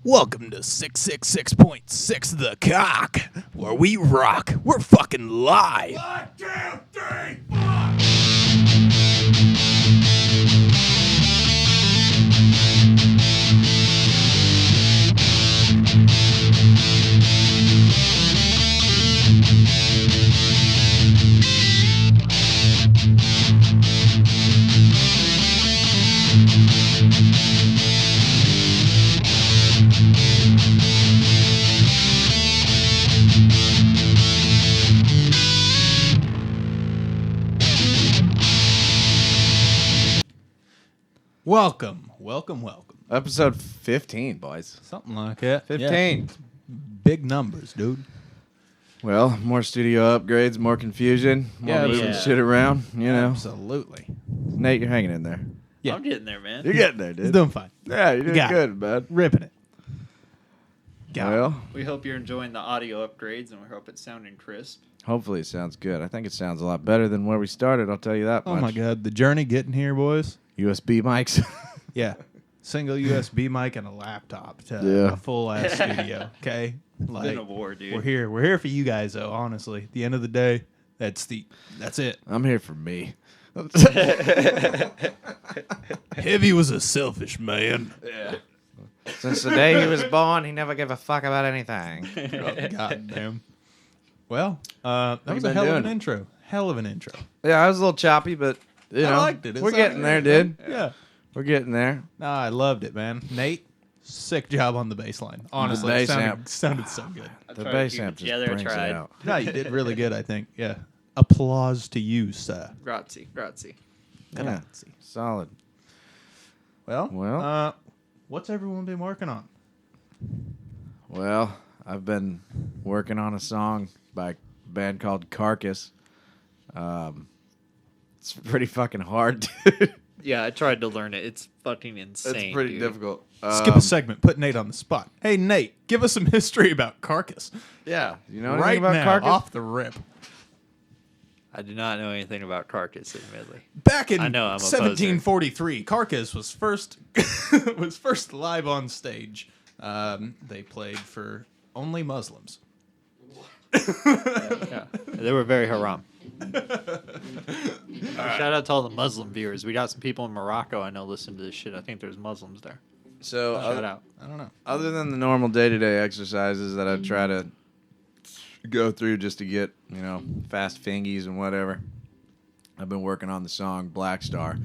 Welcome to 666.6 The Cock, where we rock. We're fucking live. 1, 2, 3, 4. Welcome. Episode 15, boys. Something like that. 15. Yeah. Big numbers, dude. Well, more studio upgrades, more confusion, more moving shit around, you know. Absolutely. Nate, you're hanging in there. Yeah. I'm getting there, man. You're getting there, dude. He's doing fine. Yeah, you're doing Got good, bud. Ripping it. Well, We hope you're enjoying the audio upgrades, and we hope it's sounding crisp. hopefully it sounds good. I think it sounds a lot better than where we started, I'll tell you that Oh much. my God. The journey getting here, boys. USB mics. Yeah. Single USB mic and a laptop to Yeah. a full ass studio. Okay. It's been a war, dude. We're here. We're here for you guys, though. Honestly, at the end of the day, that's it. I'm here for me. Heavy was a selfish man. Yeah. Since the day he was born, he never gave a fuck about anything. Oh, God damn. Well, that was a been hell of doing? an intro. Hell of an intro. Yeah, I was a little choppy, but you I know, liked it. we're getting there, dude. Yeah. We're getting there. No, I loved it, man. Nate, sick job on the bass line. Honestly, bass it sounded, amp. sounded so good. I The tried to bass keep it amp just together, brings it tried. out. No, you did really good, I think. Yeah. Applause to you, sir. Grazie. Yeah, solid. Well, what's everyone been working on? Well, I've been working on a song by a band called Carcass. It's pretty fucking hard, dude. Yeah, I tried to learn it. It's fucking insane. It's pretty dude. difficult. Skip a segment. Put Nate on the spot. Hey, Nate, give us some history about Carcass. Yeah, you know anything Right about now, Carcass? off the rip. I do not know anything about Carcass, admittedly. Back in I know, I'm a poser. 1743, Carcass was first live on stage. They played for only Muslims. Yeah, they were very haram. Shout out to all the Muslim viewers. We got some people in Morocco I know listen to this shit. I think there's Muslims there. So, Shout out. I don't know. other than the normal day-to-day exercises that I try to go through just to get, you know, fast fingies and whatever, I've been working on the song Black Star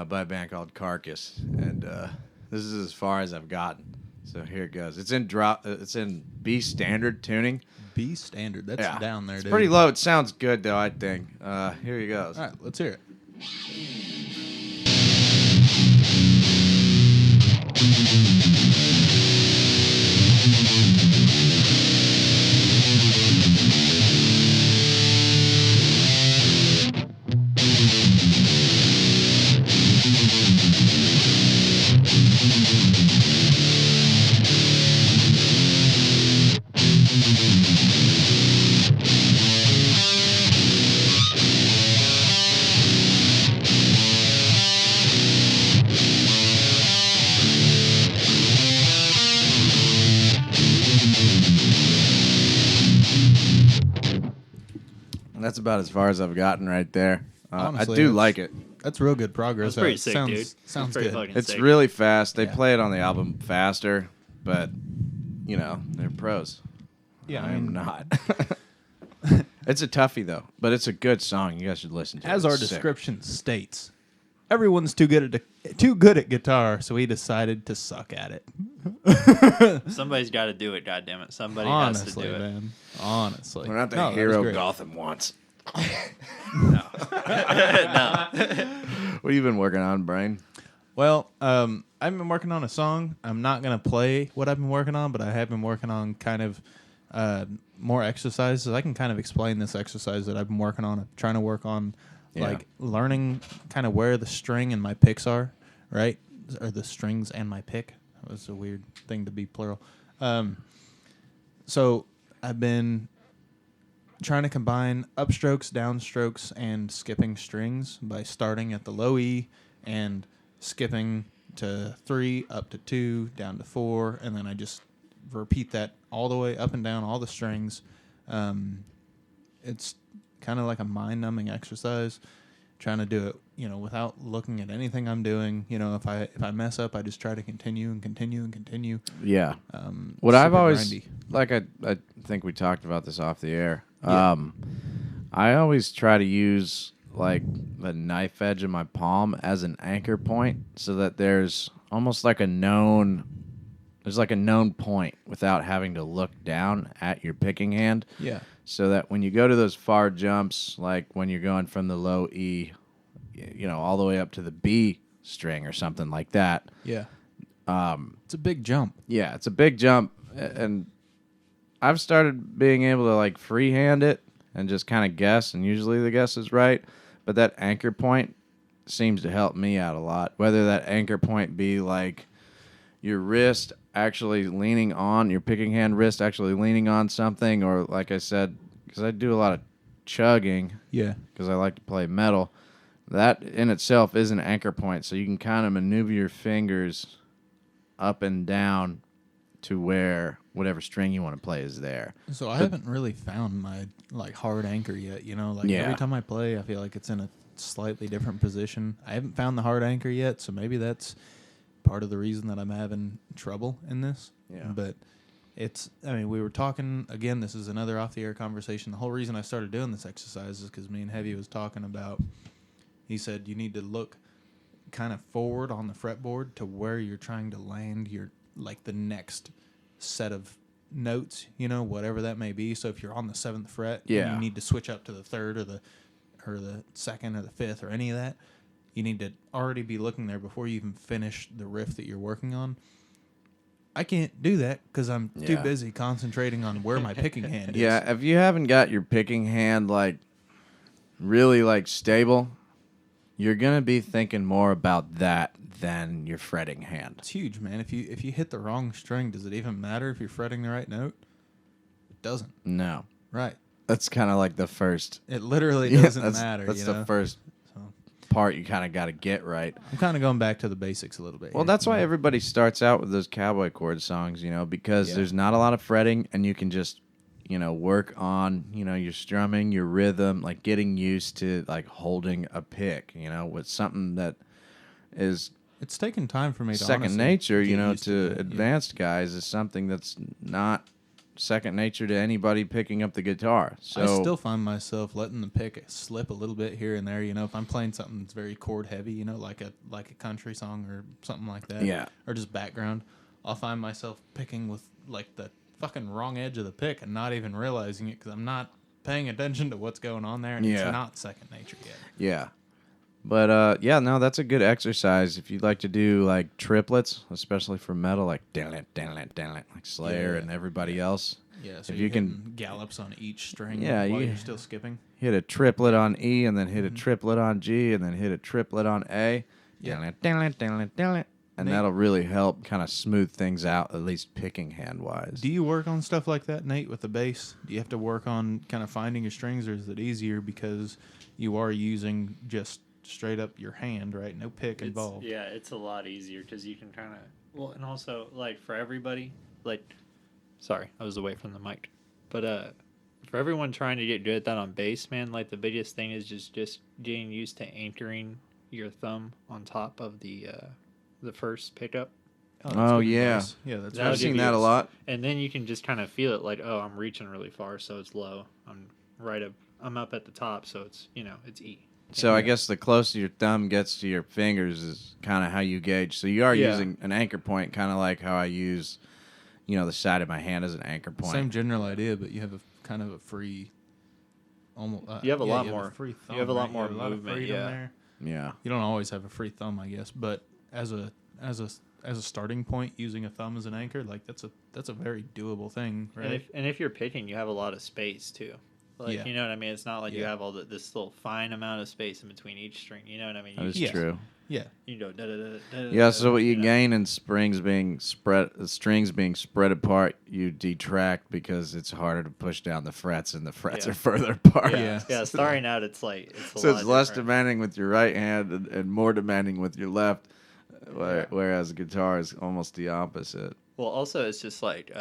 by a band called Carcass, and this is as far as I've gotten. So here it goes. It's in B standard tuning. B standard. That's down there, It's dude. pretty low. It sounds good though, I think. Here he goes. All right, let's hear it. And that's about as far as I've gotten right there. Honestly, I do that's- like it. That's real good progress. That's pretty It sick, sounds, dude. Sounds Pretty good. fucking It's sick. really fast. They Yeah. play it on the album faster, but you know they're pros. Yeah, I am not. It's a toughie though, but it's a good song. You guys should listen to it. As It's our sick. description states, everyone's too good at guitar, so he decided to suck at it. Somebody's got to do it, goddammit. Somebody Honestly, has to do it. man. Honestly, We're not the No, that was hero great. Gotham wants. No. What have you been working on, Brian? Well, I've been working on a song. I'm not gonna play what I've been working on, but I have been working on kind of more exercises. I can kind of explain this exercise that I've been working on. I'm trying to work on like learning kind of where the string and my picks are, right? Or the strings and my pick. That was a weird thing to be plural. So I've been trying to combine upstrokes, downstrokes, and skipping strings by starting at the low E and skipping to 3, up to 2, down to 4, and then I just repeat that all the way up and down all the strings. It's kind of like a mind-numbing exercise, trying to do it, without looking at anything I'm doing. If I mess up, I just try to continue and continue and continue. Yeah. What I've super always grindy. like, I think we talked about this off the air. Yeah. I always try to use like the knife edge of my palm as an anchor point, so that there's almost like a known point without having to look down at your picking hand. Yeah. So that when you go to those far jumps, like when you're going from the low E, all the way up to the B string or something like that. Yeah. It's a big jump. Yeah, it's a big jump, and I've started being able to like freehand it and just kind of guess, and usually the guess is right. But that anchor point seems to help me out a lot. Whether that anchor point be like your wrist actually leaning on, your picking hand wrist actually leaning on something, or like I said, because I do a lot of chugging, Yeah. because I like to play metal, that in itself is an anchor point. So you can kind of maneuver your fingers up and down to where whatever string you want to play is there. So I haven't really found my hard anchor yet. Every time I play, I feel like it's in a slightly different position. I haven't found the hard anchor yet, so maybe that's part of the reason that I'm having trouble in this. Yeah. But we were talking, again, this is another off-the-air conversation. The whole reason I started doing this exercise is because me and Heavy was talking about, he said you need to look kind of forward on the fretboard to where you're trying to land your, the next set of notes, whatever that may be. So if you're on the 7th fret, and you need to switch up to the 3rd or the 2nd or the 5th or any of that, you need to already be looking there before you even finish the riff that you're working on. I can't do that because I'm too busy concentrating on where my picking hand is. Yeah, if you haven't got your picking hand really stable, you're gonna be thinking more about that than your fretting hand. It's huge, man. If you hit the wrong string, does it even matter if you're fretting the right note? It doesn't. No. Right. That's kind of like the first. It literally doesn't matter. That's the first part you kind of got to get right. I'm kind of going back to the basics a little bit. Well, here, that's why everybody starts out with those cowboy chord songs, because there's not a lot of fretting, and you can just, work on, your strumming, your rhythm, getting used to holding a pick, with something that is it's taken time for me to second honestly nature, get used to it. advanced guys is something that's not second nature to anybody picking up the guitar. So I still find myself letting the pick slip a little bit here and there. If I'm playing something that's very chord heavy, like a country song or something like that, or just background, I'll find myself picking with the fucking wrong edge of the pick and not even realizing it because I'm not paying attention to what's going on there, and it's not second nature yet. Yeah. But, that's a good exercise. If you'd like to do, triplets, especially for metal, like Slayer and everybody else. Yeah, so if you can gallops on each string while you're still skipping. Hit a triplet on E, and then hit a triplet on G, and then hit a triplet on A. Yeah. And that'll really help kind of smooth things out, at least picking hand-wise. Do you work on stuff like that, Nate, with the bass? Do you have to work on kind of finding your strings, or is it easier because you are using just straight up your hand, right? No pick involved. Yeah, it's a lot easier because you can kind of and also for everybody, sorry, I was away from the mic, but for everyone trying to get good at that on bass, man, the biggest thing is just getting used to anchoring your thumb on top of the first pickup. Oh yeah, yeah, that's I've seen that a lot. And then you can just kind of feel it, I'm reaching really far, so it's low. I'm up at the top, so it's it's E. So I guess the closer your thumb gets to your fingers is kind of how you gauge. So you are using an anchor point, kind of like how I use, the side of my hand as an anchor point. Same general idea, but you have a kind of a free, almost. You have a lot you more. Have a free thumb, you have a lot right? more You have a lot movement. of freedom there. Yeah. You don't always have a free thumb, I guess, but as a starting point, using a thumb as an anchor, that's a very doable thing, right? And if you're picking, you have a lot of space too. You know what I mean? It's not like you have all this little fine amount of space in between each string. You know what I mean? That is true. Yeah. You go da da da da. Yeah. So what you gain in strings being spread apart, you detract because it's harder to push down the frets, and the frets are further apart. Yeah. Starting out, it's a so lot it's less different. demanding with your right hand and more demanding with your left. Whereas guitar is almost the opposite. Well, also it's just like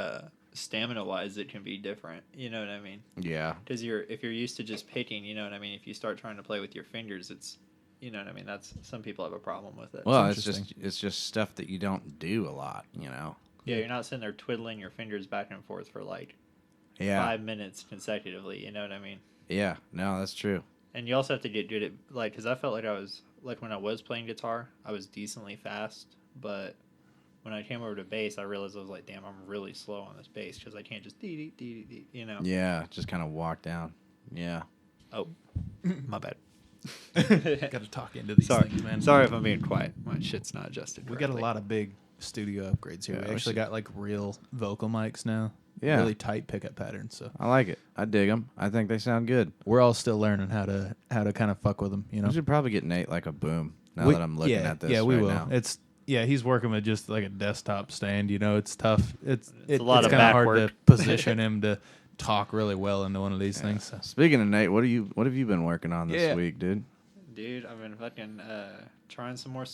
stamina wise, it can be different. You know what I mean? Yeah. Because if you're used to just picking, you know what I mean. If you start trying to play with your fingers, it's, you know what I mean. That's some people have a problem with it. Well, it's just stuff that you don't do a lot, you know. Yeah, you're not sitting there twiddling your fingers back and forth for like 5 minutes consecutively. You know what I mean? Yeah. No, that's true. And you also have to get good at like, because I felt like I was like when I was playing guitar, I was decently fast, but when I came over to bass, I realized I was like, damn, I'm really slow on this bass because I can't just dee dee dee, you know. Yeah, just kind of walk down. Yeah. Oh, my bad. Got to talk into these things, man. Sorry if I'm being quiet. My shit's not adjusted correctly. We got a lot of big studio upgrades here. Yeah, we actually got like real vocal mics now. Yeah. Really tight pickup patterns. So I like it. I dig them. I think they sound good. we're all still learning how to kind of fuck with them. You know. We should probably get Nate like a boom. Now that I'm looking at this, yeah, we right will. now. He's working with just like a desktop stand. You know, it's tough. It's a lot of kind of hard back to position him to talk really well into one of these things. So. Speaking of Nate, what have you been working on this week, dude? Dude, I've been fucking trying some more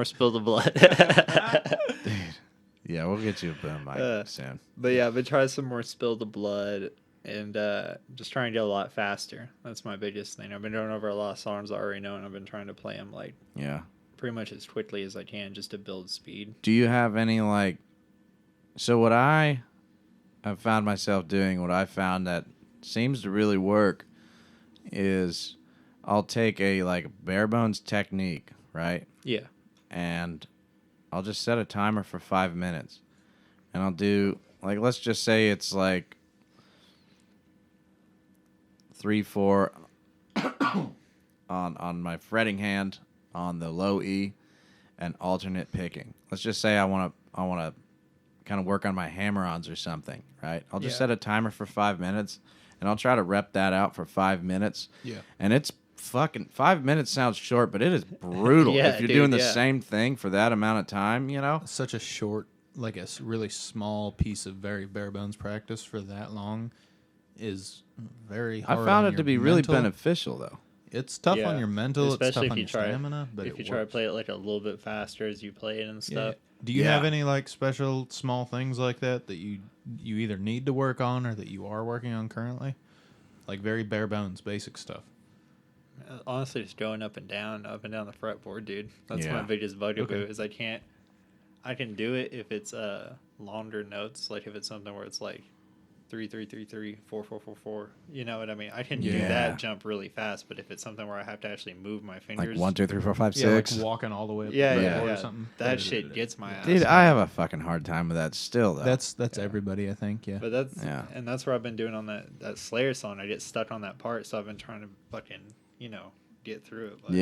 Spill the Blood. Dude. Yeah, we'll get you a boom mic soon. But yeah, I've been trying some more Spill the Blood and just trying to get a lot faster. That's my biggest thing. I've been going over a lot of songs I already know, and I've been trying to play them like pretty much as quickly as I can just to build speed. Do you have any like? So what I have found myself doing, what I found that seems to really work, is I'll take a like bare bones technique, right? Yeah. And I'll just set a timer for 5 minutes, and I'll do like, let's just say it's like 3/4 on my fretting hand on the low E and alternate picking. Let's just say I want to kind of work on my hammer-ons or something, right? I'll just set a timer for 5 minutes, and I'll try to rep that out for 5 minutes. Yeah. And it's fucking 5 minutes sounds short, but it is brutal if you're doing the same thing for that amount of time, you know? Such a short, like a really small piece of very bare bones practice for that long is very hard. I found on it to your be really mental. beneficial, though. It's tough on your mental, especially it's tough if on you your try, stamina, but if you try to play it like a little bit faster as you play it and stuff. Do you have any like special small things like that you either need to work on or that you are working on currently? Like very bare bones, basic stuff. Honestly, just going up and down the fretboard, dude. That's my biggest bugaboo. Is I can do it if it's longer notes, like if it's something where it's like 3 3 3 3 4 4 4 4. You know what I mean? I can do that jump really fast, but if it's something where I have to actually move my fingers, like 1 2 3 4 5 6, like walking all the way up or something. That shit gets my ass. Dude, I have a fucking hard time with that still, though. That's everybody, I think. Yeah, but that's where I've been doing on that Slayer song. I get stuck on that part, so I've been trying to fucking get through it. But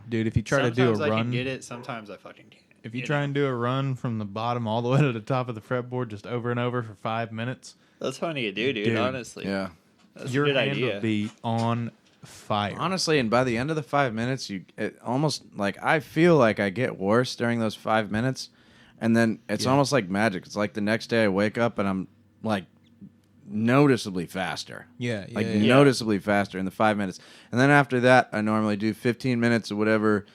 dude, if you try to do a run, sometimes I can get it. Sometimes I fucking can't. If you try and do a run from the bottom all the way to the top of the fretboard, just over and over for 5 minutes, that's funny to do, dude. Honestly, that's your a good hand idea. will be on fire. Honestly, and by the end of the 5 minutes, it almost like I feel like I get worse during those 5 minutes, and then it's almost like magic. It's like the next day I wake up and I'm like noticeably faster. Noticeably faster in the 5 minutes, and then after that, I normally do 15 minutes of whatever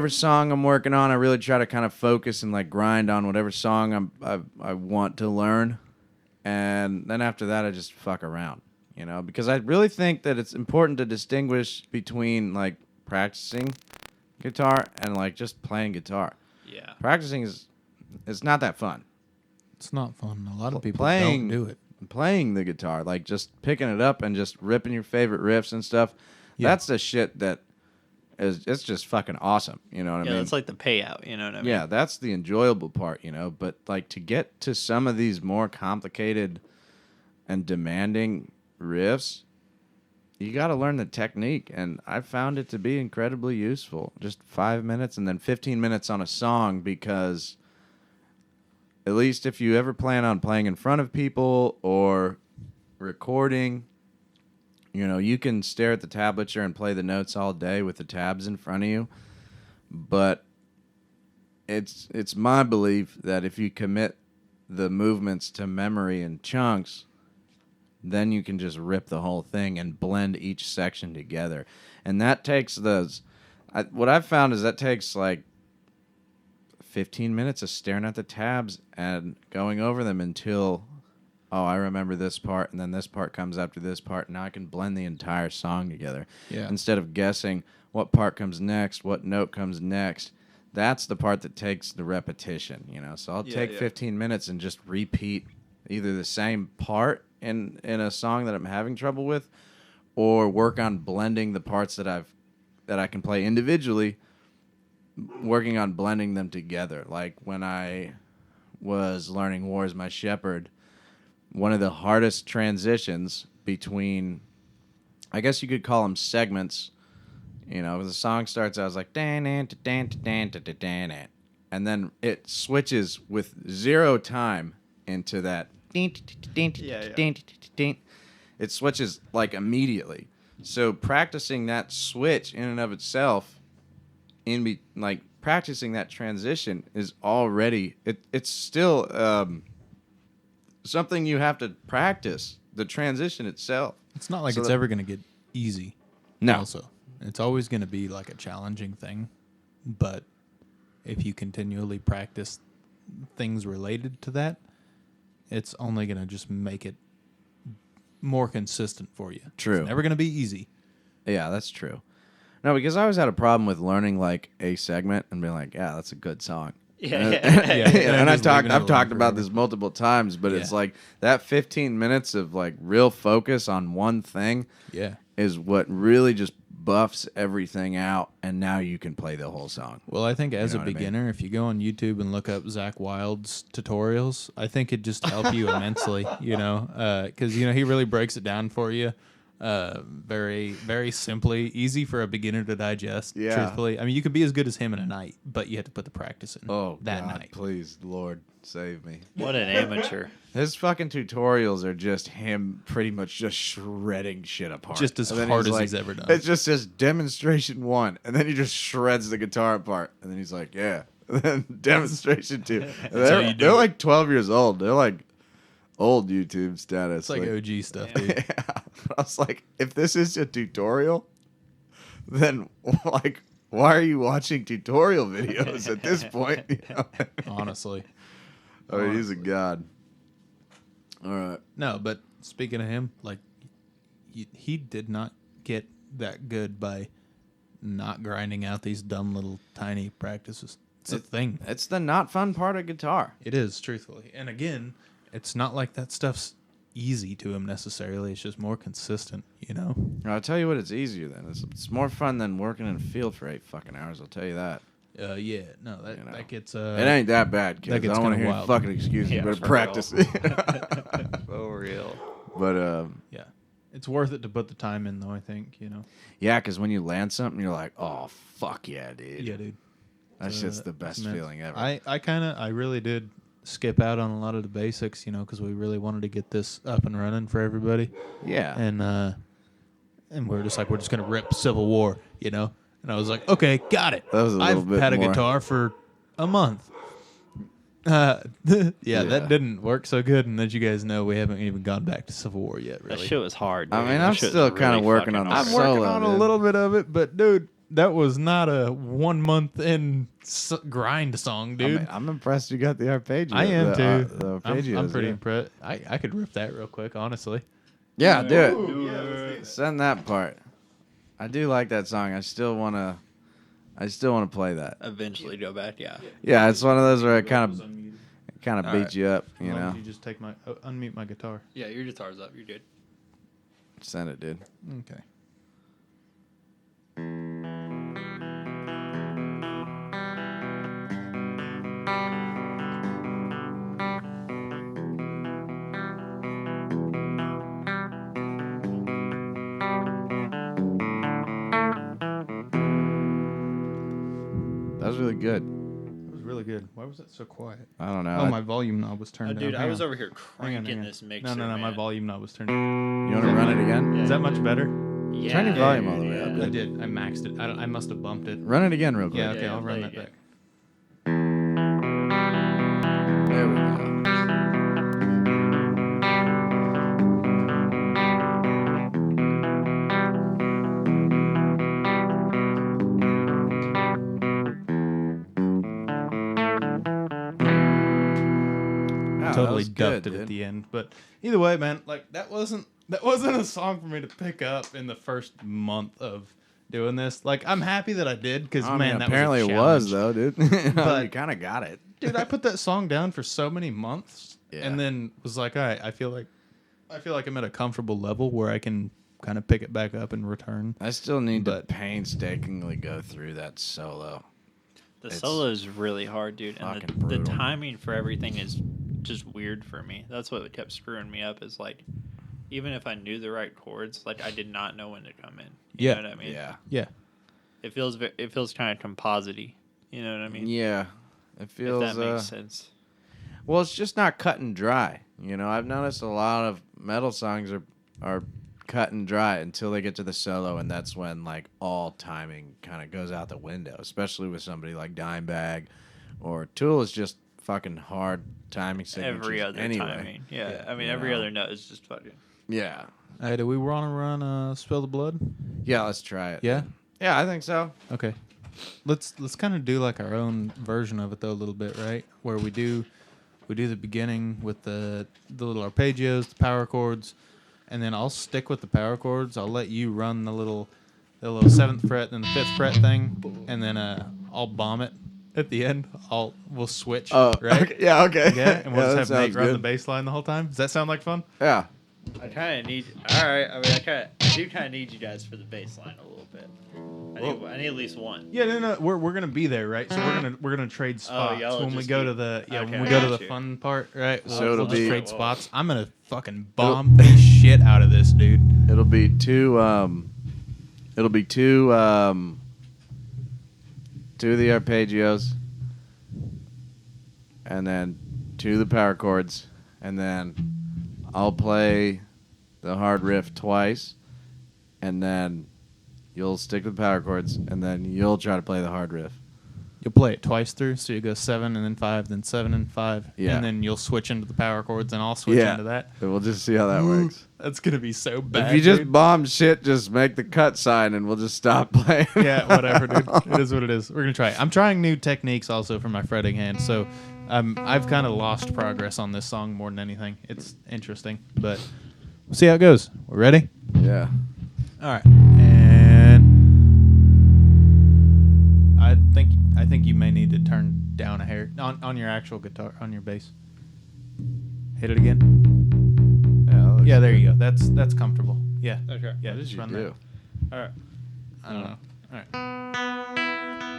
song I'm working on. I really try to kind of focus and like grind on whatever song I want to learn. And then after that, I just fuck around, because I really think that it's important to distinguish between like practicing guitar and like just playing guitar. Yeah. Practicing it's not that fun. It's not fun. A lot of people don't do it. Playing the guitar, like just picking it up and just ripping your favorite riffs and stuff. Yeah. That's the shit that it's just fucking awesome. You know what I mean? Yeah, it's like the payout. You know what I mean? Yeah, that's the enjoyable part, But like to get to some of these more complicated and demanding riffs, you got to learn the technique. And I found it to be incredibly useful. Just 5 minutes and then 15 minutes on a song, because at least if you ever plan on playing in front of people or recording, you can stare at the tablature and play the notes all day with the tabs in front of you. But it's my belief that if you commit the movements to memory in chunks, then you can just rip the whole thing and blend each section together. And that takes what I've found is that takes like 15 minutes of staring at the tabs and going over them until, oh, I remember this part, and then this part comes after this part. Now I can blend the entire song together. Yeah. Instead of guessing what part comes next, what note comes next. That's the part that takes the repetition, you know. So I'll take 15 minutes and just repeat either the same part in a song that I'm having trouble with, or work on blending the parts that I can play individually, working on blending them together. Like when I was learning War is My Shepherd, one of the hardest transitions between, I guess you could call them segments. You know, when the song starts, I was like, dan dan dan dan dan dan, and then it switches with zero time into that. It switches like immediately. So practicing that switch in and of itself, practicing that transition is already it's still something you have to practice. The transition itself. It's not like it's ever going to get easy. No. Also, it's always going to be like a challenging thing, but if you continually practice things related to that, it's only going to just make it more consistent for you. True. It's never going to be easy. Yeah, that's true. No, because I always had a problem with learning like a segment and being like, yeah, that's a good song. And I've talked about this multiple times, but it's like that 15 minutes of like real focus on one thing is what really just buffs everything out, and now you can play the whole song. Well, I think as a beginner, if you go on YouTube and look up Zach Wild's tutorials, I think it just help you immensely, you know, because, you know, he really breaks it down for you. Very, very simply, easy for a beginner to digest, truthfully. I mean, you could be as good as him in a night, but you have to put the practice in that night. Please, Lord, save me. What an amateur. His fucking tutorials are just him pretty much just shredding shit apart. Just as hard as he's ever done. It just says demonstration 1, and then he just shreds the guitar apart, and then he's like, yeah. And then demonstration 2. They're like 12 years old. They're like old YouTube status. It's like OG stuff, dude. Yeah. I was like, if this is a tutorial, then like, why are you watching tutorial videos at this point? You know? Honestly. He's a god. All right. No, but speaking of him, like, he did not get that good by not grinding out these dumb little tiny practices. It's a thing. It's the not fun part of guitar. It is, truthfully. And again, it's not like that stuff's easy to him necessarily. It's just more consistent, you know? I'll tell you what, it's easier then. It's more fun than working in a field for 8 fucking hours, I'll tell you that. Yeah, no, that gets... it ain't that bad, kids. I don't want to hear fucking excuses. You better practice it. For real. But, yeah. It's worth it to put the time in, though, I think, you know? Yeah, because when you land something, you're like, oh, fuck yeah, dude. Yeah, dude. That's just the best feeling ever. I really did skip out on a lot of the basics, you know, because we really wanted to get this up and running for everybody. Yeah. And we're just like, we're just going to rip Civil War, you know? And I was like, okay, got it. That was a little bit had a more. guitar for a month. That didn't work so good. And as you guys know, we haven't even gone back to Civil War yet, really. That shit was hard, dude. I mean, I'm still kind of working on the I'm solo. working on a little bit of it, but, dude, that was not a 1 month in grind song, dude. I'm impressed you got the arpeggio. I am, too. The arpeggios, I'm pretty impressed. I could rip that real quick, honestly. Yeah, do it. Send that part. I do like that song. I still want to play that. Eventually go back, yeah. Yeah, it's one of those where I kind of beat you up, you know. You just take unmute my guitar. Yeah, your guitar's up. You're good. Send it, dude. Okay. That was really good. That was really good. Why was that so quiet? I don't know. Oh, my volume knob was turned down. Dude, I Hang was on. over here cranking this mixer. No, man. my volume knob was turned down. You want to run it again? Is that much better? Yeah. Turn your volume all the way up. I did. I maxed it. I must have bumped it. Run it again real quick. Yeah, okay, Yeah, I'll run play that again. back. There we go. that totally was good, ducked it dude. at the end. But either way, man, like that wasn't a song for me to pick up in the first month of doing this. Like, I'm happy that I did because man, that apparently was a it was challenge. though, dude. But- you kind of got it. Dude, I put that song down for so many months, Yeah. and then was like, all right, I feel like I'm at a comfortable level where I can kind of pick it back up and return. I still need to But- painstakingly go through that solo. The It's solo is really hard, dude, and fucking the brutal. timing for everything is just weird for me. That's what kept screwing me up. Is like, even if I knew the right chords, like I did not know when to come in. You know what I mean? Yeah. Yeah. It feels kind of composite-y. You know what I mean? Yeah. It feels. If that makes sense. Well, it's just not cut and dry. You know, I've noticed a lot of metal songs are cut and dry until they get to the solo, and that's when like all timing kind of goes out the window, especially with somebody like Dimebag or Tool is just fucking hard timing signatures. Every other anyway. timing. Yeah. I mean, You every know. other note is just fucking. Yeah. Hey, do we want to run Spill the Blood? Yeah, let's try it. Yeah? Yeah, I think so. Okay. Let's kind of do like our own version of it though a little bit, right? Where we do the beginning with the little arpeggios, the power chords, and then I'll stick with the power chords. I'll let you run the little 7th fret and the 5th fret thing, and then I'll bomb it at the end. We'll switch, right? Okay. Yeah, okay. Yeah, and we'll Yeah, that just have Nate sounds run good. the bass line the whole time. Does that sound like fun? Yeah. I kind of need. All right. I mean, I do kind of need you guys for the bass line a little bit. I need at least one. Yeah, no, we're gonna be there, right? So we're gonna trade spots y'all when we just go keep- to the Okay, when we go to the got you. fun part, right? So it'll we'll just be- trade Whoa. spots. I'm gonna fucking bomb the shit out of this, dude. It'll be two of the arpeggios, and then 2 of the power chords, and then I'll play the hard riff twice, and then you'll stick with the power chords, and then you'll try to play the hard riff. You'll play it twice through, so you go 7 and then 5, then 7 and 5, Yeah. and then you'll switch into the power chords, and I'll switch Yeah. into that. And we'll just see how that works. That's gonna be so bad. If you just dude. bomb shit, just make the cut sign, and we'll just stop playing. Yeah, whatever, dude. It is what it is. We're gonna try it. I'm trying new techniques also for my fretting hand, so I've kind of lost progress on this song more than anything. It's interesting, but we'll see how it goes. We're ready? Yeah. All right, and I think you may need to turn down a hair on your actual guitar, on your bass. Hit it again. Yeah, there you go. That's comfortable. Yeah. Okay. Yeah, What did just you run do? that. All right. I don't know. All right.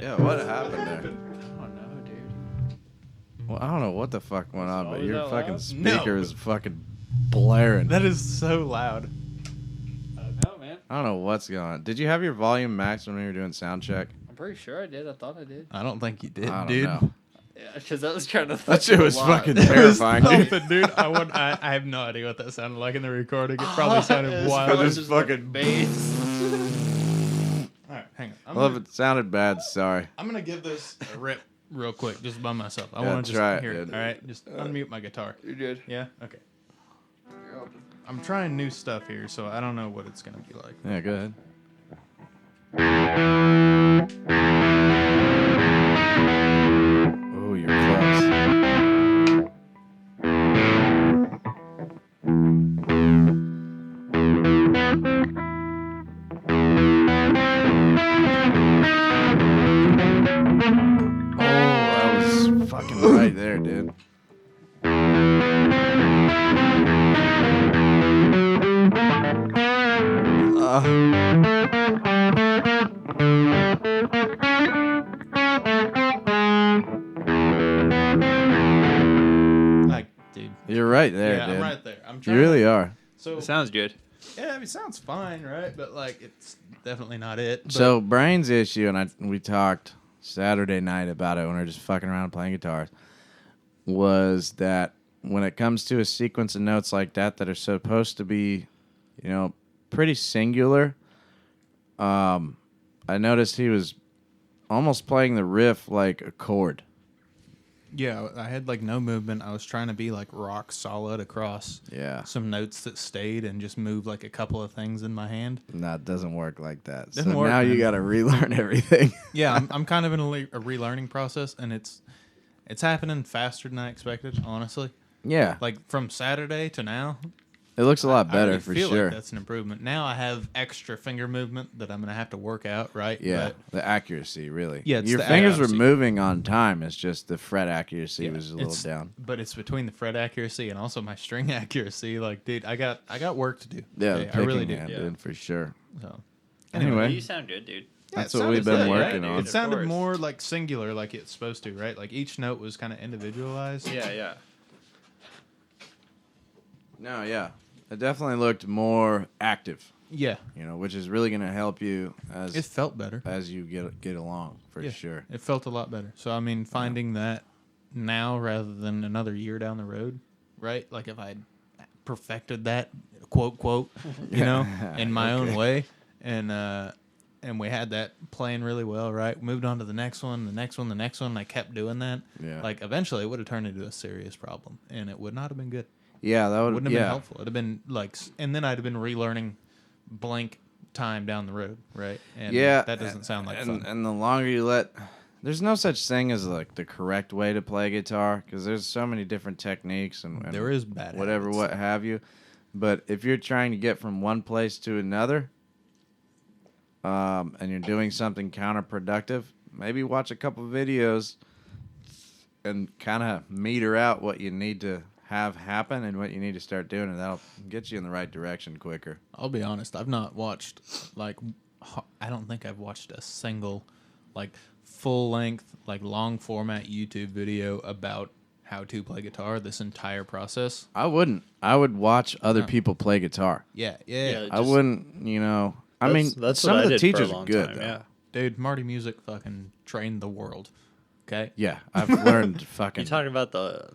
Yeah, what happened there? I don't know, dude. Well, I don't know what the fuck went on, Oh, but is your that fucking loud? speaker No. is fucking blaring. That is so loud. I don't know, man. I don't know what's going on. Did you have your volume maxed when we were doing sound check? I'm pretty sure I did. I thought I did. I don't think you did, I don't dude. know. Yeah, because that was kind of. That shit was fucking It was terrifying, dude. thumping, dude. I have no idea what that sounded like in the recording. It probably sounded wild. probably Just just fucking fucking- bass. All right, hang on. Well, if it sounded bad, sorry. I'm gonna give this a rip real quick, just by myself. I Yeah, want to try just it, hear it. dude. All right, just unmute my guitar. You're good. Yeah. Okay. You're open. I'm trying new stuff here, so I don't know what it's gonna be like. Yeah, go ahead. Oh, you're close. Oh, that was fucking right there, dude. Like, dude. You're right there, Yeah, dude. I'm right there. I'm You trying. really are. So It sounds good. yeah, I mean, it sounds fine, right? But like, it's definitely not it. But, So Brain's issue, and we talked Saturday night about it when we were just fucking around playing guitars, was that when it comes to a sequence of notes like that are supposed to be, pretty singular, I noticed he was almost playing the riff like a chord. yeah, I had like no movement. I was trying to be like rock solid across Yeah. some notes that stayed and just move like a couple of things in my hand. And that doesn't work like that. Doesn't so work, now you man. got to relearn everything. Yeah, I'm kind of in a relearning process, and it's happening faster than I expected, honestly. Yeah. Like from Saturday to now, It looks a lot I better really for feel sure. like that's an improvement. Now I have extra finger movement that I'm gonna have to work out, right? Yeah, But the accuracy, really. Yeah, it's your the fingers were accuracy. moving on time. It's just the fret accuracy yeah, was a little it's- down. But it's between the fret accuracy and also my string accuracy. Like, dude, I got work to do. Yeah, Okay, the I picking really do. hand, Yeah. dude, for sure. So Anyway, You sound good, dude. that's it what we've sounded been good, working right, on. dude? it sounded course. more like singular, like it's supposed to, right? Like each note was kind of individualized. Yeah. No, yeah. It definitely looked more active, Yeah, which is really going to help you it felt better. as you get along, for Yeah, sure. It felt a lot better. So I mean, finding that now rather than another year down the road, right? Like if I perfected that quote, in my own Okay. way, and we had that playing really well, right? Moved on to the next one, the next one, the next one. And I kept doing that. Yeah. Like eventually, it would have turned into a serious problem, and it would not have been good. Yeah, that It would wouldn't have been helpful. It'd have been like, and then I'd have been relearning blank time down the road, right? And Yeah, that doesn't sound like and, fun. And the longer you there's no such thing as like the correct way to play guitar because there's so many different techniques and There is bad whatever, habits. what have you. But if you're trying to get from one place to another, and you're doing something counterproductive, maybe watch a couple videos and kind of meter out what you need to have happen and what you need to start doing, and that'll get you in the right direction quicker. I'll be honest. I've not watched I don't think I've watched a single like full length like long format YouTube video about how to play guitar this entire process. I wouldn't. I would watch other No. people play guitar. Yeah. I wouldn't, I mean, that's some what of I the did for a teachers are long good, time, though. Yeah. Dude, Marty Music fucking trained the world. Okay. Yeah, I've learned fucking. You talking about the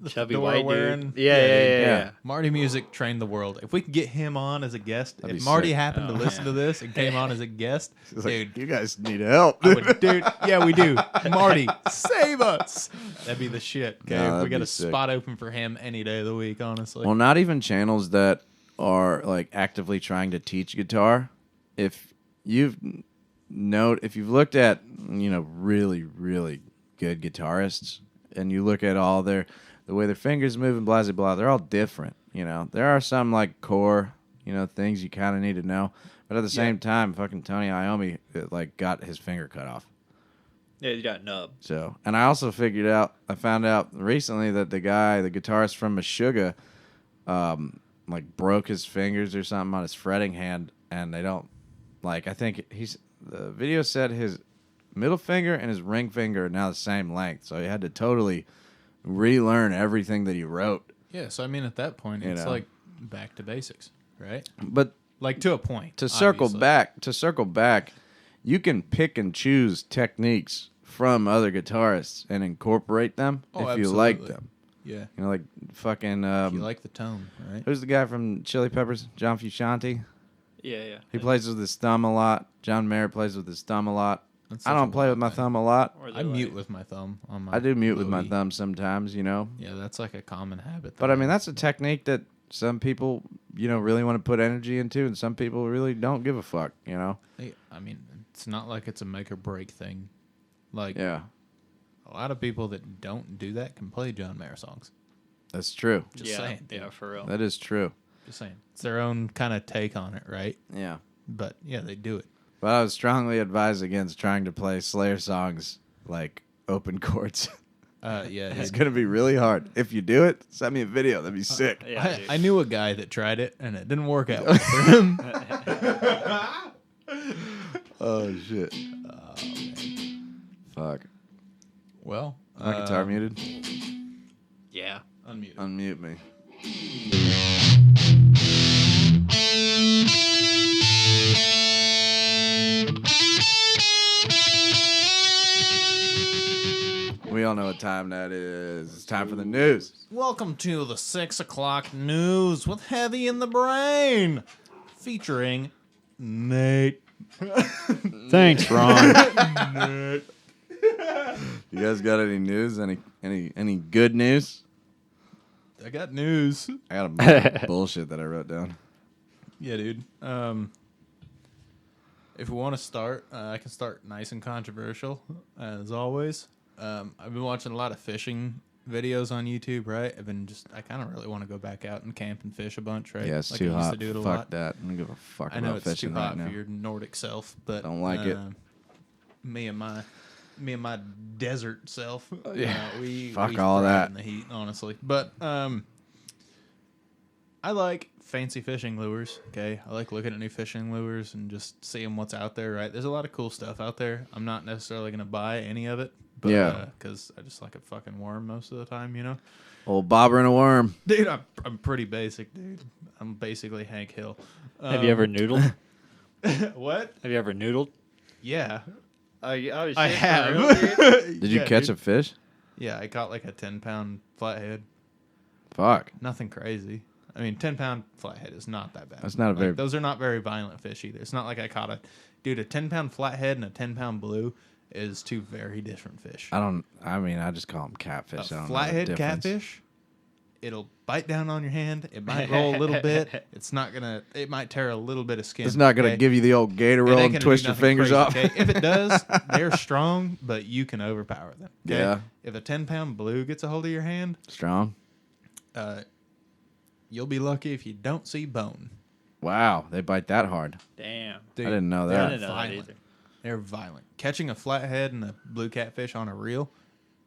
chubby fedora white wearing- dude? Yeah, dude. Yeah. Marty Music trained the world. If we could get him on as a guest, That'd if be Marty sick. happened to Oh, listen man. to this and came on as a guest, It's like, dude, you guys need help. I would, dude, yeah, we do. Marty, save us. That'd be the shit. Okay, No, that'd we got be a sick. spot open for him any day of the week. Honestly, Well, not even channels that are like actively trying to teach guitar. If you've looked at really really good guitarists and you look at all the way their fingers move and blah blah blah, they're all different. There are some like core things you kind of need to know, but at the same time, fucking Tony Iommi got his finger cut off. Yeah, you got nub. So, and I also I found out recently that the guitarist from Meshuggah, broke his fingers or something on his fretting hand, and they don't, I think the video said his middle finger and his ring finger are now the same length, so he had to totally relearn everything that he wrote. yeah. So I mean, at that point, it's like back to basics, right? But Like to a point. to circle back, you can pick and choose techniques from other guitarists and incorporate them if you like absolutely. them. Yeah. Like fucking. If you like the tone, right? Who's the guy from Chili Peppers? John Frusciante. Yeah. He plays with his thumb a lot. John Mayer plays with his thumb a lot. That's I such don't a play with my wild thing. thumb a lot. Or I mute with my thumb on my. I do mute with my Louis. thumb sometimes, Yeah, that's like a common habit. But I mean, that's a technique that some people, really want to put energy into, and some people really don't give a fuck, I mean, it's not like it's a make or break thing. Like, Yeah, a lot of people that don't do that can play John Mayer songs. that's true. Just saying, dude. Yeah, for real. That is true. Just saying. It's their own kind of take on it, right? Yeah. But, yeah, they do it. But I would strongly advise against trying to play Slayer songs like open chords. Yeah. It's going to be really hard. If you do it, send me a video. That'd be sick. Yeah, dude. I knew a guy that tried it, and it didn't work out well for him. Oh, shit. Fuck. Well, My guitar muted? Yeah. unmute. Unmute me. We all know what time that is. It's time for the news. Welcome to the 6 o'clock news with Heavy in the Brain, featuring Nate. Thanks, Ron. Nate. You guys got any news? Any good news? I got news. I got a bunch of bullshit that I wrote down. Yeah, dude. If we want to start, I can start nice and controversial, as always. I've been watching a lot of fishing videos on YouTube, right? I kind of really want to go back out and camp and fish a bunch, right? Yeah, it's like too I used hot. to do it a Fuck lot. that. I don't give a fuck I know about it's fishing too right hot now. for your Nordic self, but Don't like it. Me and my desert self. Yeah. We Fuck we all thrive that. in the heat, honestly. But I like fancy fishing lures. Okay, I like looking at new fishing lures and just seeing what's out there. Right, there's a lot of cool stuff out there. I'm not necessarily gonna buy any of it, but Yeah. because I just like a fucking worm most of the time, Old bobber and a worm. Dude, I'm pretty basic, dude. I'm basically Hank Hill. Have you ever noodled? What? Have you ever noodled? Yeah, Oh, shit, I for have. real, dude? Did you catch a fish? Yeah, I caught like a 10-pound flathead. Fuck. Nothing crazy. I mean, 10-pound flathead is not that bad. That's not a very- Those are not very violent fish either. It's not like I caught a 10-pound flathead and a 10-pound blue is two very different fish. I just call them catfish. I A don't flathead know the difference. catfish, it'll bite down on your hand. It might roll a little bit. It might tear a little bit of skin. It's not going to okay? give you the old gator It roll ain't and gonna twist do your nothing fingers crazy, off. okay? If it does, they're strong, but you can overpower them. Okay? Yeah. If a 10-pound blue gets a hold of your hand, Strong. you'll be lucky if you don't see bone. Wow, they bite that hard. Damn. Dude, I didn't know I that. didn't know that violent. either. They're violent. Catching a flathead and a blue catfish on a reel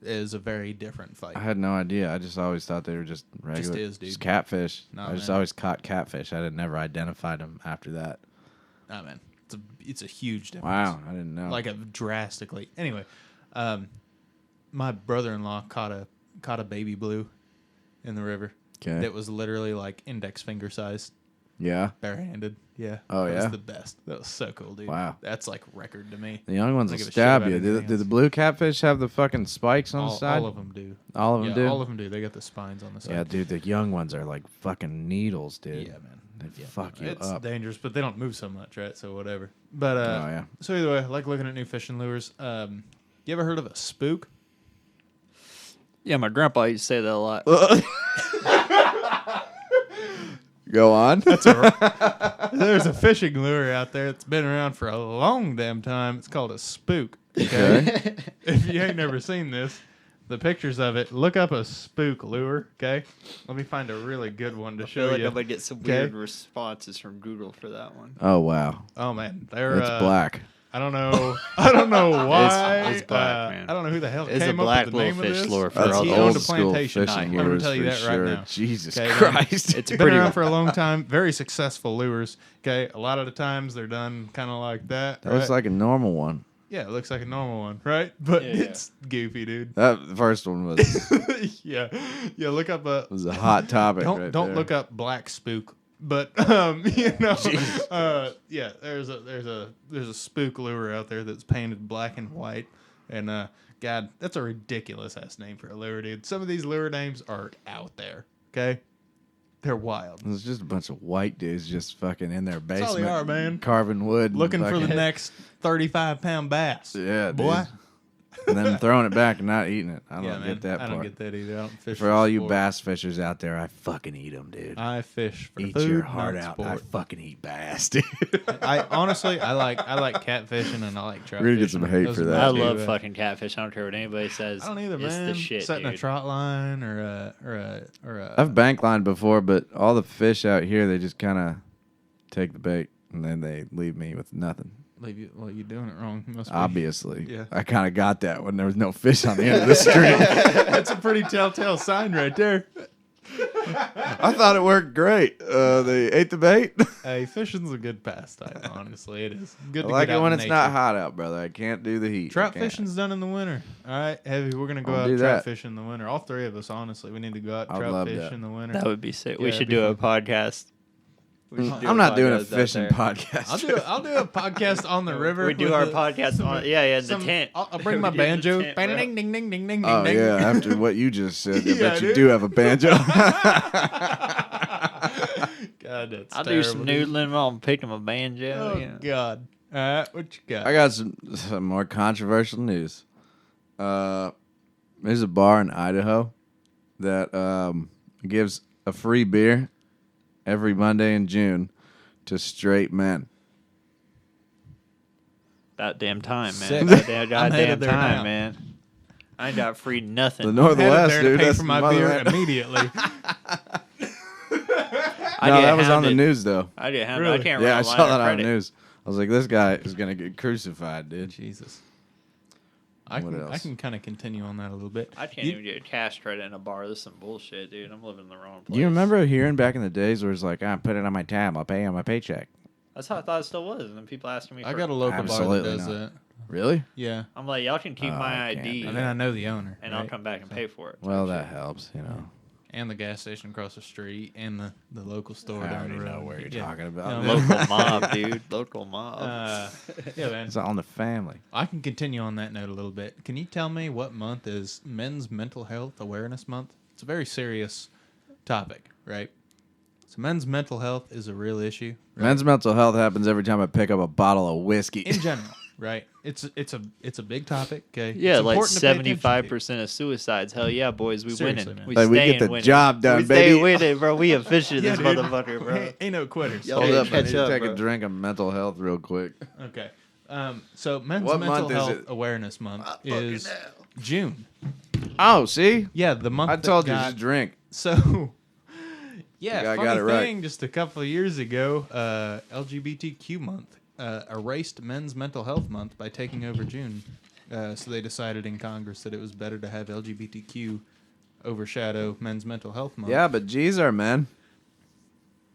is a very different fight. I had no idea. I just always thought they were just regular. is, dude. Just catfish. Nah, I just man. always caught catfish. I had never identified them after that. Oh man, it's a huge difference. Wow, I didn't know. Like a drastically. Anyway, my brother-in-law caught a baby blue in the river. Okay. That was literally like index finger sized, Yeah. barehanded. Yeah. Oh, that yeah? was the best. That was so cool, dude. Wow. That's like record to me. The young ones I will don't give a shit stab about you. anything Do else. the blue catfish have the fucking spikes on the side? All of them do. All of them Yeah, do? all of them do. They got the spines on the side. Yeah, dude, the young ones are like fucking needles, dude. Yeah, man. They Yeah. fuck you It's up. dangerous, but they don't move so much, right? So whatever. But Oh, yeah. So either way, I like looking at new fishing lures. You ever heard of a spook? Yeah, my grandpa used to say that a lot. Go on. There's a fishing lure out there that's been around for a long damn time. It's called a spook. Okay. If you ain't never seen this, the pictures of it, look up a spook lure. Okay. Let me find a really good one to I show feel like you. I'm gonna get some Okay. weird responses from Google for that one. Oh, wow. Oh man, they're It's black. I don't know. I don't know why. It's black, man. I don't know who the hell It's a came black up with the name little of fish this. lure for That's all he the owned old a school plantation. fishing I'm going to lures tell you for that right sure. now. Jesus Okay, Christ. It's Been pretty around for a long time. Very successful lures. Okay, a lot of the times they're done kind of like that. That looks right? like a normal one. Yeah, it looks like a normal one, right? But Yeah. it's goofy, dude. The first one was yeah. Look up a. was a hot topic. Don't right don't there. look up black spook. But yeah, there's a spook lure out there that's painted black and white, and God, that's a ridiculous ass name for a lure, dude. Some of these lure names are out there. Okay, they're wild. It's just a bunch of white dudes just fucking in their basement. all they are, man. Carving wood. and Looking for the fucking- next 35-pound bass. Yeah, dude. boy. and then throwing it back and not eating it. I don't Yeah, man, get that I don't part. get that either. I don't fish For all you sport. bass fishers out there, I fucking eat them, dude. I fish for Eat food, your heart not out. sport. I fucking eat bass, dude. I honestly, I like catfishing and I like trout We're gonna get fishing. some hate Those for are that. my I two, love fucking catfish. I don't care what anybody says. I don't either, it's man. the shit, Setting dude. a trot line or a. I've bank lined before, but all the fish out here, they just kind of take the bait and then they leave me with nothing. Leave you. Well, you're doing it wrong. Must be. Obviously, Yeah. I kind of got that when there was no fish on the end of the stream. That's a pretty telltale sign right there. I thought it worked great. They ate the bait. Hey, fishing's a good pastime. Honestly, it is good. I To like get it out when in it's nature. not hot out, brother. I can't do the heat. Trout I can't. fishing's done in the winter. All right, Heavy, we're gonna go I'll out do trout that. fishing in the winter. All three of us, honestly, we need to go out I'd trout love fish that. in the winter. That would be sick. Yeah, we it'd should be do a fun. podcast. We should do I'm not doing a podcast out fishing there. podcast. I'll do a podcast on the river. We do with our the- podcast some- on in some- the tent. I'll bring my We do the banjo. tent, bro. Ding ding ding ding ding Oh ding. yeah, after what you just said, I Yeah, bet you dude. do have a banjo. God, that's I'll terrible, do some dude. noodling while I'm picking my banjo. Oh you know. God. All right, what you got? I got some more controversial news. There's a bar in Idaho that gives a free beer every Monday in June to straight men. About damn time, man. Sick. About damn I'm goddamn headed there time, now. man. I ain't got free nothing. The Northwest, Headed there dude. to pay That's for my mother- beer immediately. I No, get that was on the hounded. news though. I get hounded. Really? I can't Yeah, I run a saw line that of on the credit. news. I was like, this guy is gonna get crucified, dude. Jesus. I What can else? kind of continue on that a little bit. I can't You- even get cash credit in a bar. This is some bullshit, dude. I'm living in the wrong place. You remember hearing back in the days where it's like, put it on my tab, I'll pay you on my paycheck. That's how I thought it still was. And then people asking me for I got a local bar that Absolutely does not. that. Really? Yeah, I'm like, y'all can keep Oh, my I can't ID, do and then I know the owner, and I'll right? come back and pay for it. Well, that helps, you know. and the gas station across the street, and the local store I down already the road. know where you're Yeah. talking No, about. Local mob, dude. Local mob. Yeah, man. It's on the family. I can continue on that note a little bit. Can you tell me what month is Men's Mental Health Awareness Month? It's a very serious topic, right? So men's mental health is a real issue. Right? Men's mental health happens every time I pick up a bottle of whiskey. In general, right? It's a big topic. Okay. Yeah, It's like important to pay attention to. 75% of suicides. Hell yeah, boys, we Seriously, winning. man. We Like, we stay get the winning. job done, we baby. stay winning, bro. We efficient Yeah, this dude. motherfucker, bro. Ain't no quitters. Yo, Hold Okay, up, I catch need to up, take a bro. drink of mental health real quick. Okay. So Men's What Mental month is Health it? Awareness Month is June. Oh, see? Yeah, the month I that told you, got- just drink. So, yeah, I funny got it right. thing, just a couple of years ago, LGBTQ month erased Men's Mental Health Month by taking over June. So they decided in Congress that it was better to have LGBTQ overshadow Men's Mental Health Month. Yeah, but G's are men.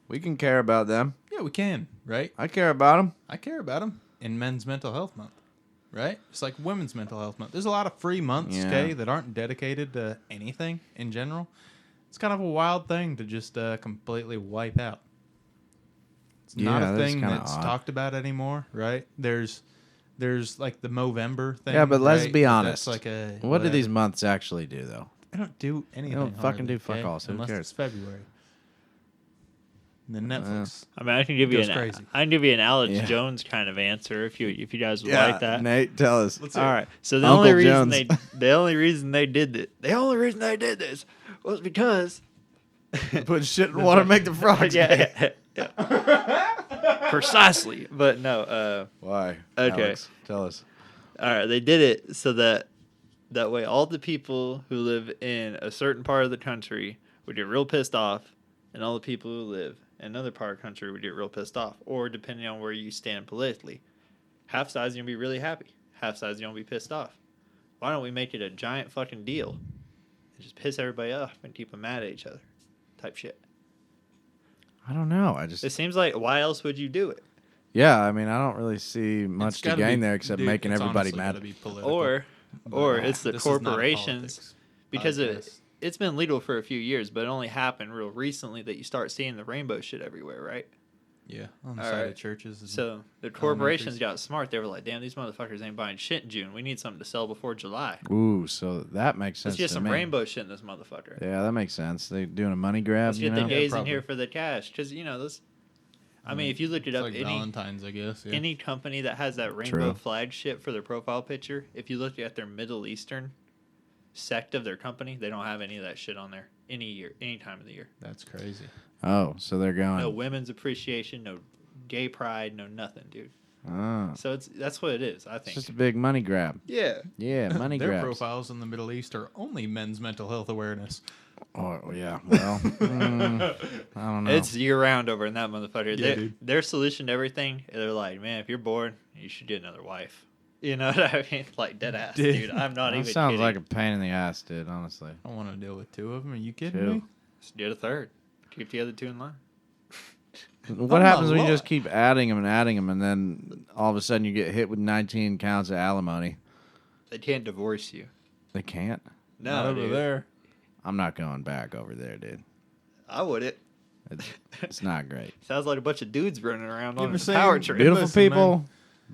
We can care about them. Yeah, we can, right? I care about them. I care about them in Men's Mental Health Month, right? It's like Women's Mental Health Month. There's a lot of free months, Yeah. okay, that aren't dedicated to anything in general. It's kind of a wild thing to just completely wipe out. It's not Yeah, a that's thing kinda that's odd. talked about anymore, right? There's like the Movember thing. Yeah, but let's right? be But honest. That's like a What do whatever. these months actually do, though? They don't do anything. don't fucking hardly, do fuck okay? all, so who unless cares? it's February. And then Netflix. I mean, I can give you Goes an crazy. I can give you an Alex Yeah. Jones kind of answer if you guys would like that. Nate, tell us. Let's All hear it. right. So the Uncle only reason Jones. the only reason they did this was because Put shit in water, make the frogs. yeah. Precisely. But no, Why? Okay. Alex, tell us. all right, they did it so that way all the people who live in a certain part of the country would get real pissed off, and all the people who live in another part of the country would get real pissed off, or depending on where you stand politically. Half side's gonna be really happy, half side's gonna be pissed off. Why don't we make it a giant fucking deal and just piss everybody off and keep them mad at each other, type shit? I don't know. I just. It seems like why else would you do it? Yeah, I mean, I don't really see much It's to gotta gain be- there except dude, making it's everybody honestly mad. gotta be political. Or But, it's the this is not a corporations. politics Because podcast. it's been legal for a few years, but it only happened real recently that you start seeing the rainbow shit everywhere, right? Yeah, on the All side right. of churches. And So the corporations got smart. They were like, damn, these motherfuckers ain't buying shit in June. We need something to sell before July. Ooh, so that makes sense. Let's get to some me. rainbow shit in this motherfucker. Yeah, that makes sense. They doing a money grab, Let's you get the know? gays in probably. here for the cash. Because, those. I mean, if you looked it It's up, like Valentine's, I guess. Yeah. any company that has that rainbow True. flag shit for their profile picture, if you look at their Middle Eastern sect of their company, they don't have any of that shit on there any time of the year. That's crazy. Oh, so they're going. No women's appreciation, no gay pride, no nothing, dude. Oh. So that's what it is, I It's think. just a big money grab. Yeah. Yeah, money Their grabs. profiles in the Middle East are only men's mental health awareness. Oh, yeah. Well, I don't know. It's year round over in that motherfucker. Yeah, dude. Their solution to everything, they're like, man, if you're bored, you should get another wife. You know what I mean? Like, dead ass, dude. I'm not that even sounds kidding. like a pain in the ass, dude, honestly. I don't want to deal with two of them. Are you kidding Two. me? Just get a third. Keep the other two in line. What Oh, happens my when you Lord. just keep adding them, and then all of a sudden you get hit with 19 counts of alimony? They can't divorce you. They can't? No, Not over dude. there. I'm not going back over there, dude. I wouldn't. It's not great. Sounds like a bunch of dudes running around You on ever a seen power trip. Beautiful Listen, people.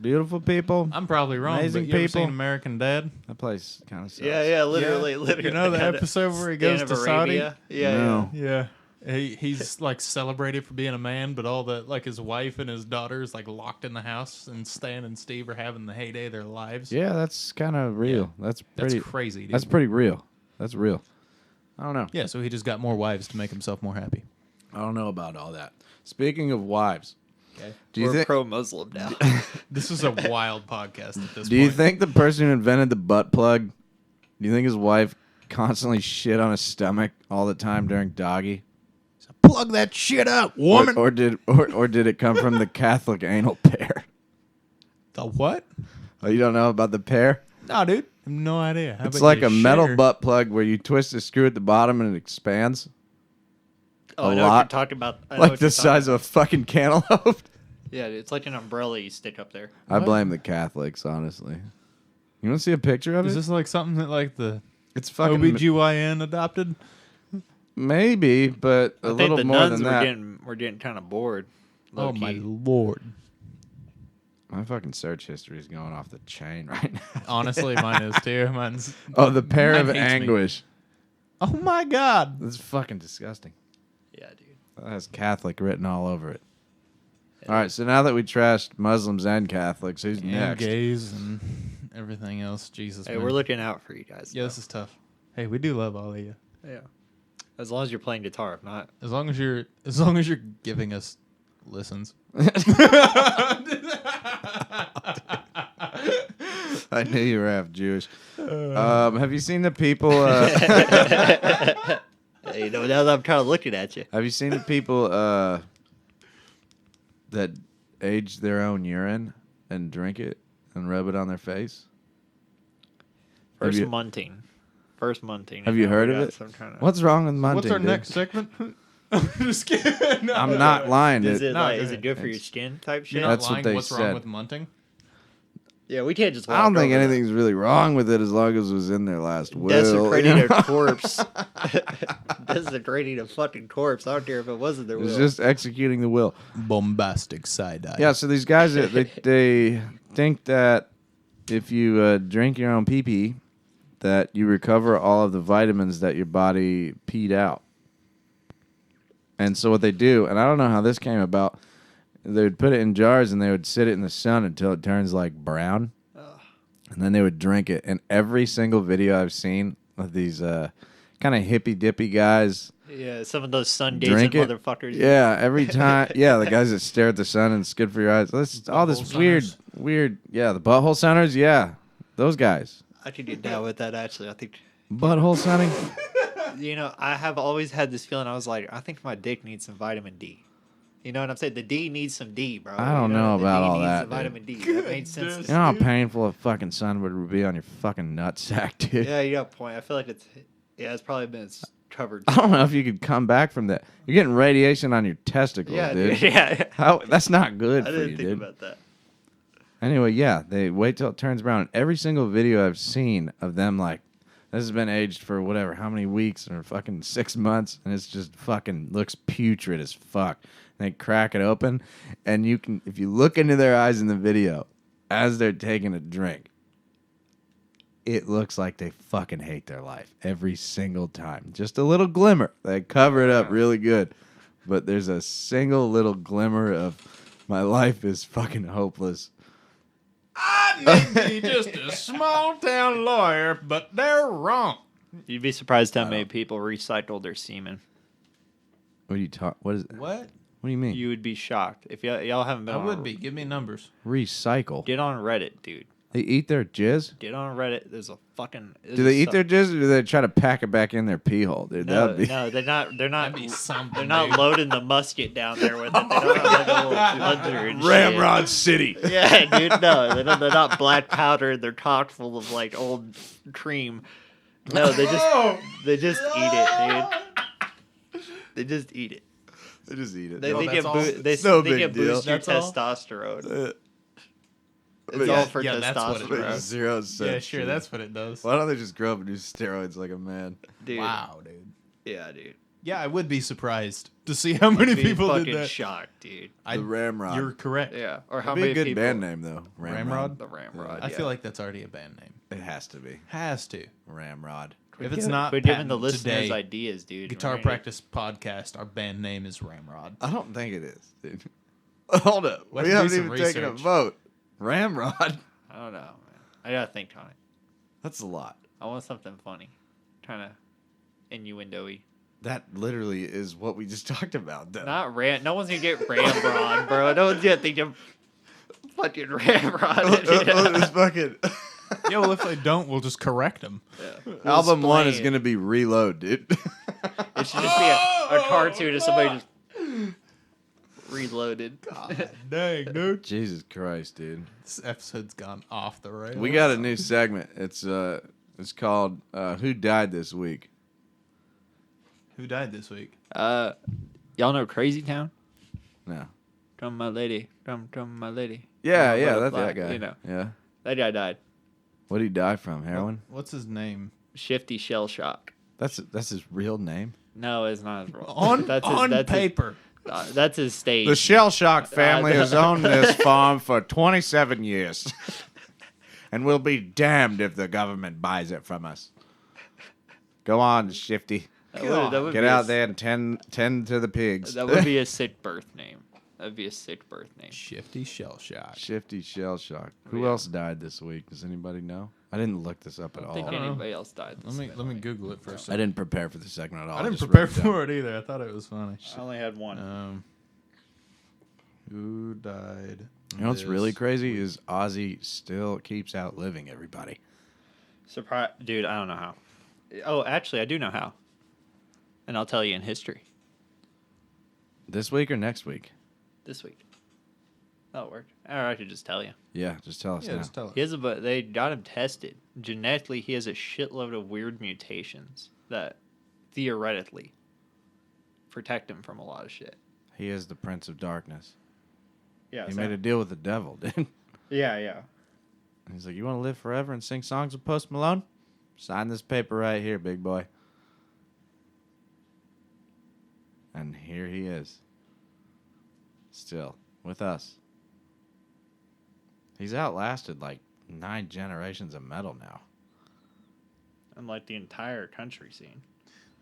Beautiful people. I'm probably wrong, Amazing but you ever people. seen American Dad? That place kind of sucks. Yeah, literally. You know the episode where he goes to Saudi? Yeah, No. Yeah. He's like celebrated for being a man, but all the like his wife and his daughters like locked in the house, and Stan and Steve are having the heyday of their lives. Yeah, that's kind of real. That's That's pretty. crazy, dude. That's pretty real. That's real. I don't know. Yeah, so he just got more wives to make himself more happy. I don't know about all that. Speaking of wives, Okay. do you We're think? pro-Muslim now. This is a wild podcast at this Do point. you think the person who invented the butt plug? Do you think his wife constantly shit on his stomach all the time during doggy? Plug that shit up, woman? Or did it come from the Catholic anal pair? The what? Oh, you don't know about the pair? No, dude. I have no idea. How It's about like you a metal share? butt plug where you twist a screw at the bottom and it expands. Oh, I A know what lot. you're talking about. I know Like what the you're talking size of a fucking cantaloupe. about. Yeah, it's like an umbrella you stick up there. I What? blame the Catholics, honestly. You want to see a picture of Is it? this like something that like the It's fucking OBGYN adopted? maybe, but a I think little the more nuns than that. were getting kind of bored. Oh low-key. my lord. My fucking search history is going off the chain right now. Honestly, mine is too. Mine's Oh, the pair Mine of hates me. anguish. Oh my god. That's fucking disgusting. Yeah, dude. That has Catholic written all over it. All right, so now that we trashed Muslims and Catholics, who's And next? gays and everything else. Jesus. Hey, man. we're looking out for you guys. Yeah, this is tough. Hey, we do love all of you. Yeah. As long as you're playing guitar, if not. As long as you're giving us listens. I knew you were half Jewish. Have you seen the people? Hey, now that I'm kind of looking at you. Have you seen the people that age their own urine and drink it and rub it on their face? First you- munting. First munting. Have you heard of it? Some kind of... What's wrong with munting? What's our dude? next segment? I'm just kidding. No. I'm not lying. Is dude. it No, like, go is it ahead. good for your It's- skin type shit? You're not That's what lying. they What's said. wrong with munting? Yeah, we can't just. I don't walk think over that. anything's really wrong with it as long as it was in their last will. Desecrating you know? a corpse. Desecrating a fucking corpse. I don't care if it wasn't their It's will. just executing the will. Bombastic side eye. Yeah, so these guys, they think that if you drink your own pee-pee, that you recover all of the vitamins that your body peed out. And so what they do, and I don't know how this came about, they would put it in jars and they would sit it in the sun until it turns like brown. And then they would drink it. And every single video I've seen of these kind of hippy-dippy guys, Yeah, some of those sun Drink gazing it? motherfuckers. yeah, every time, yeah, the guys that stare at the sun and it's good for your eyes. All this Butthole weird, yeah, the butthole centers, yeah, those guys. I could get down with that, actually. I think, Butthole sunning? you know, I have always had this feeling. I was like, I think my dick needs some vitamin D. You know what I'm saying? The D needs some D, bro. I don't You know the about D all needs that, some dude. vitamin D. That made sense. You know how painful a fucking sun would be on your fucking nutsack, dude? Yeah, you got a point. I feel like it's probably been covered. I don't know if you could come back from that. You're getting radiation on your testicles, Yeah, dude. yeah. How? That's not good I for didn't you, think dude. about that. Anyway, yeah, they wait till it turns brown. And every single video I've seen of them, like, this has been aged for whatever, how many weeks or fucking 6 months, and it's just fucking looks putrid as fuck. And they crack it open, and you can, if you look into their eyes in the video as they're taking a drink, it looks like they fucking hate their life every single time. Just a little glimmer. They cover it up really good. but there's a single little glimmer of my life is fucking hopeless. I may be just a small town lawyer, but they're wrong. You'd be surprised how many people recycle their semen. What are you talking? What is it? What? What do you mean? You would be shocked if y'all haven't been. I would be. Give me numbers. Recycle. Get on Reddit, dude. They eat their jizz? Get on Reddit. There's a fucking. Do they eat their jizz, or do they try to pack it back in their pee hole, dude? No, That'd be... no, they're not. They're not. That'd be something, They're not dude. loading the musket down there with it. They don't have like a little plunger and Ramrod City. shit. Yeah, dude. No, they're not black powder. They're cocked full of like old cream. No, they just eat it, dude. They just eat it. They just eat it. They, No, they that's get all- they it's no they big get deal. boost your That's all? testosterone. It's Yeah, all for yeah, that's what it testosterone, is. Zero Yeah, sense, sure. dude. That's what it does. Why don't they just grow up and do steroids like a man? dude. Wow, dude. Yeah, dude. Yeah, I would be surprised to see how many Be people fucking did that. shocked, dude. I, The Ramrod. You're correct. Yeah, or how That'd be many a good people? band name, though. Ramrod? The Ramrod. I yeah. feel like that's already a band name. It has to be. Has to. Ramrod. If it's not Quit giving the patented listeners today, ideas, dude. Guitar We're gonna- Practice Podcast, our band name is Ramrod. I don't think it is, dude. Hold up. Let's We do haven't some even taken a research. vote. Ramrod? I don't know, man. I gotta think on it. That's a lot. I want something funny, kind of innuendo-y. That literally is what we just talked about, though. Not ram. No one's gonna get Ramrod, bro. No one's gonna think of fucking Ramrod. It's fucking... Yeah, well, if they don't, we'll just correct them. Album 1 is explain. going to be Reload, dude. It should just be a cartoon of somebody just reloaded. Dang, dude. Jesus Christ, dude. This episode's gone off the rails. We got a new segment. It's called Who Died This Week? Who died this week? Y'all know Crazy Town? No. Come my lady, come my lady. Yeah, Come, yeah, that's butterfly, that guy. You know, Yeah. that guy died. What did he die from? Heroin? What's his name? Shifty shell shock. That's his real name? No, it's not his real. On that's his, that's paper. that's his stage. The Shell Shock family Uh, has owned this farm for 27 years. And we'll be damned if the government buys it from us. Go on, Shifty. That would Get be out a, there and tend to the pigs. That would be a sick birth name. That'd be a sick birth name. Shifty Shell Shock. Shifty Shell Shock. Who Yeah. else died this week? Does anybody know? I didn't look this up at I all. don't think don't know. anybody else died. This Let me Google it for a I second. didn't prepare for the segment at all. I didn't just prepare wrote it down. for it either. I thought it was funny. I only had one. Who died? You know what's really this crazy is Ozzy still keeps outliving everybody. Surprise, dude! I don't know how. Oh, actually, I do know how. And I'll tell you in history This week or next week? this week. That'll work. Or I could just tell you. Yeah, just tell us Yeah, now. just tell us. He has they got him tested genetically. He has a shitload of weird mutations that theoretically protect him from a lot of shit. He is the Prince of Darkness. Yeah, He made a deal with the devil, dude. yeah. He's like, you want to live forever and sing songs with Post Malone? Sign this paper right here, big boy. And here he is. Still with us. He's outlasted like 9 generations of metal now. And like the entire country scene.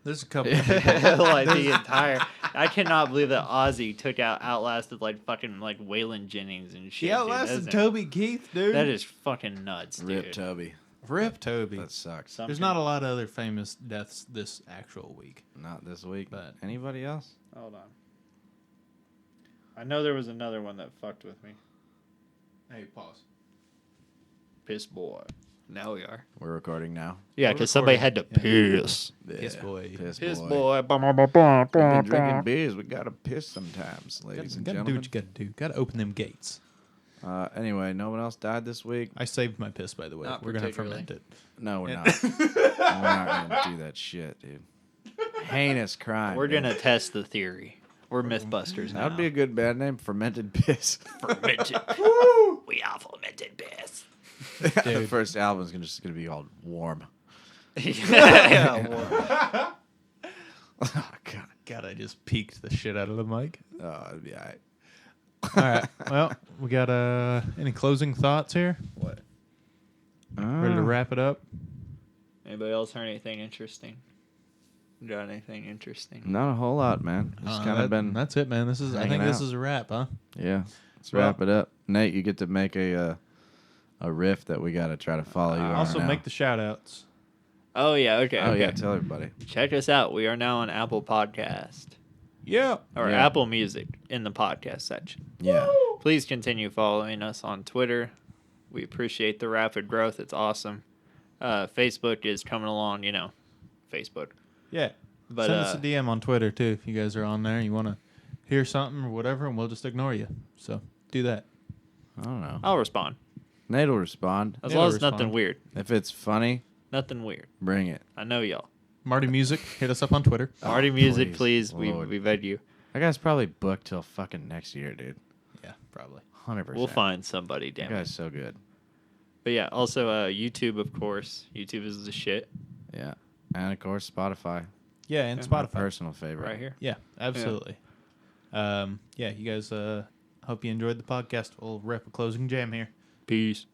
There's a couple. Like the entire. I cannot believe that Ozzy outlasted like fucking like Waylon Jennings and shit. He dude. outlasted That's- Toby Keith, dude. That is fucking nuts, dude. Rip Toby. Rip Toby. That sucks. Some There's can- not a lot of other famous deaths this actual week. Not this week. But- Anybody else? Hold on. I know there was another one that fucked with me. Hey, pause. Piss boy. Now we are. We're recording now. Yeah, We're because somebody had recording. to piss. Piss boy. Piss, Piss boy. boy. We've been drinking beers. We gotta piss sometimes, ladies and Gotta do gentlemen. what you gotta do. Gotta open them gates. Anyway, no one else died this week. I saved my piss, by the way. Not We're gonna particularly. ferment it. No, we're Yeah. not. We're not gonna do that shit, dude. Heinous crime. We're dude. going to test the theory. We're Mythbusters now. That would be a good band name. Fermented piss. fermented. We are fermented piss. The Dude. first album is just gonna be called Warm. Yeah, well, Oh God. God, I just peeked the shit out of the mic. Oh, it'd be alright. All right. Well, we got any closing thoughts here? what? Ready to wrap it up? Anybody else heard anything interesting? Got anything interesting? Not a whole lot, man. Just kind of been. That's it, man. I think hanging this out. is a wrap, huh? Yeah. Let's Well- wrap it up. Nate, you get to make a riff that we got to try to follow you on Also, now. make the shout outs. Oh yeah, okay. Oh okay. yeah, tell everybody. Check us out. We are now on Apple Podcast Yeah. or Yeah. Apple Music in the podcast section. Yeah. Please continue following us on Twitter. We appreciate the rapid growth. It's awesome. Facebook is coming along. Facebook. Yeah. But Send us a DM on Twitter, too, if you guys are on there and you want to hear something or whatever, and we'll just ignore you. So do that. I don't know. I'll respond Nate will respond. as Yeah, long I'll as nothing respond. weird. If it's funny, Nothing weird. bring it. I know y'all. Marty Music, hit us up on Twitter. Marty Oh, Music, please. Lord. We beg you. That guy's probably booked till fucking next year, dude. Yeah, probably. 100%. We'll find somebody. That Damn it. guy's so good. But yeah, also YouTube, of course. YouTube is the shit. Yeah. And of course, Spotify. Yeah, and Yeah. My Spotify. personal favorite. Right here. Yeah, absolutely. Yeah, you guys, hope you enjoyed the podcast. We'll wrap a closing jam here. Peace.